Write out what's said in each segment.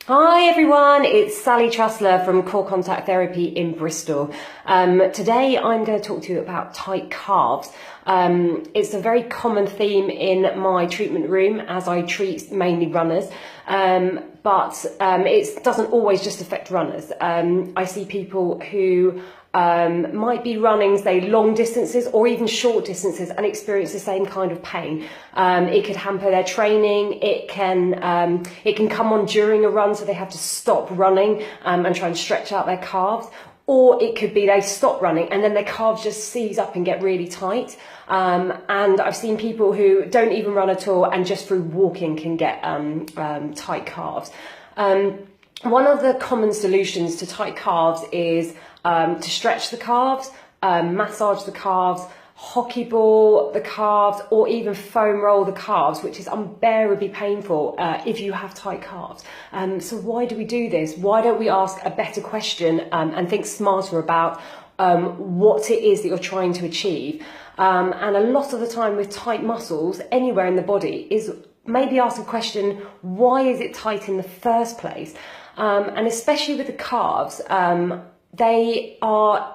Hi everyone, it's Sally Trussler from Core Contact Therapy in Bristol. Today I'm going to talk to you about tight calves. It's a very common theme in my treatment room as I treat mainly runners, but it doesn't always just affect runners. I see people who might be running, say, long distances or even short distances and experience the same kind of pain. It could hamper their training. It can come on during a run, so they have to stop running and try and stretch out their calves. Or it could be they stop running and then their calves just seize up and get really tight. And I've seen people who don't even run at all and just through walking can get tight calves. One of the common solutions to tight calves is to stretch the calves, massage the calves, hockey ball the calves, or even foam roll the calves, which is unbearably painful if you have tight calves. So why do we do this? Why don't we ask a better question and think smarter about what it is that you're trying to achieve? And a lot of the time with tight muscles anywhere in the body is maybe ask a question, why is it tight in the first place? And especially with the calves,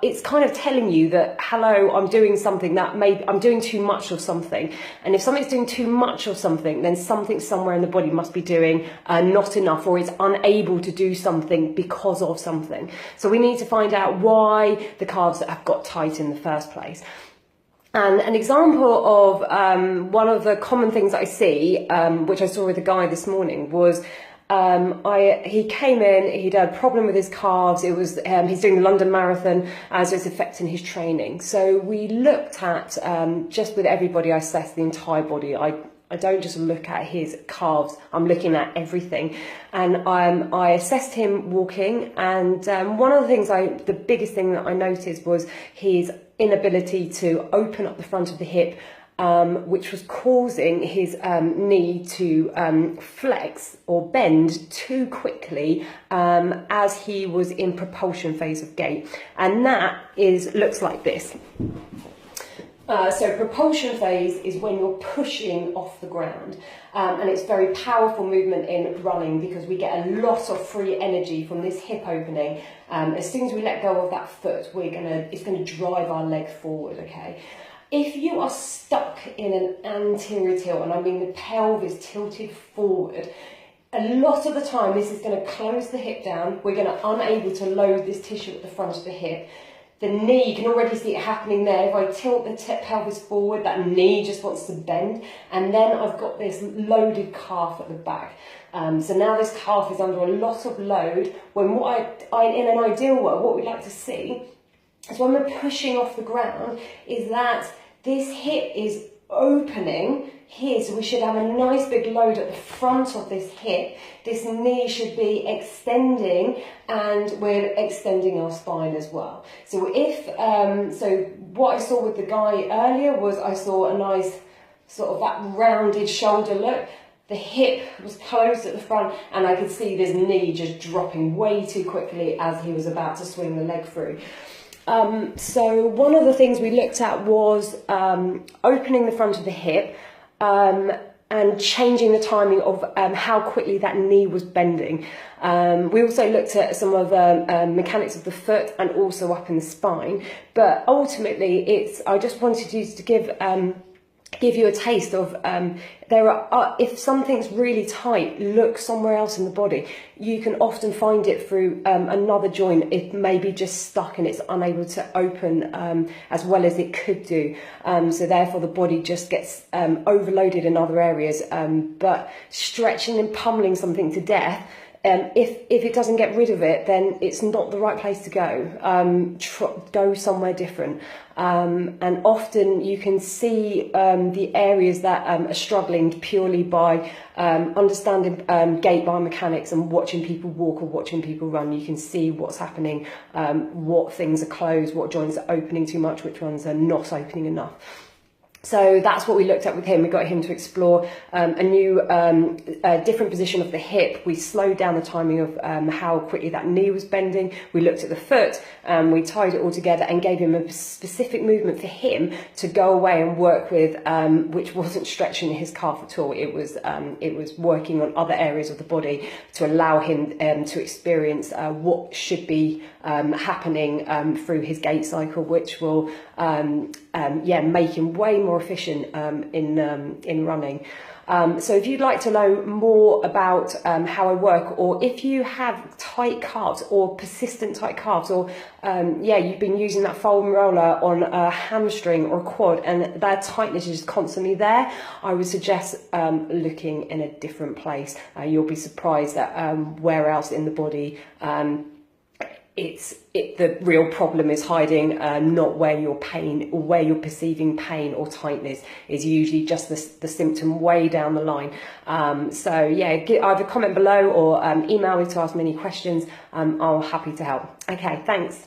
it's kind of telling you that, hello, I'm doing something that I'm doing too much of something. And if something's doing too much of something, then something somewhere in the body must be doing not enough, or it's unable to do something because of something. So we need to find out why the calves have got tight in the first place. And an example of one of the common things I see, which I saw with a guy this morning, was he came in, he'd had a problem with his calves. It was he's doing the London Marathon, as it's affecting his training. So we looked at, just with everybody, I assessed the entire body. I don't just look at his calves, I'm looking at everything. And I assessed him walking, and one of the things, the biggest thing that I noticed was his inability to open up the front of the hip, which was causing his knee to flex or bend too quickly as he was in propulsion phase of gait. And that looks like this. So propulsion phase is when you're pushing off the ground, and it's very powerful movement in running because we get a lot of free energy from this hip opening. As soon as we let go of that foot, it's going to drive our leg forward, okay? If you are stuck in an anterior tilt, and I mean the pelvis tilted forward, a lot of the time this is going to close the hip down. We're going to unable to load this tissue at the front of the hip. The knee, you can already see it happening there. If I tilt the pelvis forward, that knee just wants to bend. And then I've got this loaded calf at the back. So now this calf is under a lot of load. When in an ideal world, what we'd like to see is when we're pushing off the ground, is that this hip is opening here, so we should have a nice big load at the front of this hip. This knee should be extending, and we're extending our spine as well. So so what I saw with the guy earlier was I saw a nice sort of that rounded shoulder look. The hip was closed at the front, and I could see this knee just dropping way too quickly as he was about to swing the leg through. So one of the things we looked at was opening the front of the hip and changing the timing of how quickly that knee was bending. We also looked at some of the mechanics of the foot and also up in the spine. But ultimately, I just wanted to give you a taste of if something's really tight, look somewhere else in the body. You can often find it through another joint. It may be just stuck and it's unable to open as well as it could do. So therefore the body just gets overloaded in other areas. But stretching and pummeling something to death, if it doesn't get rid of it, then it's not the right place to go. Go somewhere different. And often you can see the areas that are struggling purely by understanding gait biomechanics and watching people walk or watching people run. You can see what's happening, what things are closed, what joints are opening too much, which ones are not opening enough. So that's what we looked at with him. We got him to explore a new, different position of the hip. We slowed down the timing of how quickly that knee was bending. We looked at the foot. We tied it all together and gave him a specific movement for him to go away and work with, which wasn't stretching his calf at all. It was working on other areas of the body to allow him to experience what should be happening through his gait cycle, which will make him way more efficient in running. So if you'd like to know more about how I work, or if you have tight calves or persistent tight calves, or you've been using that foam roller on a hamstring or a quad and that tightness is just there, I would suggest looking in a different place. You'll be surprised at where else in the body the real problem is hiding, not where your pain or where you're perceiving pain or tightness is usually just the symptom way down the line. Either comment below or email me to ask me any questions. I'm happy to help. Okay, thanks.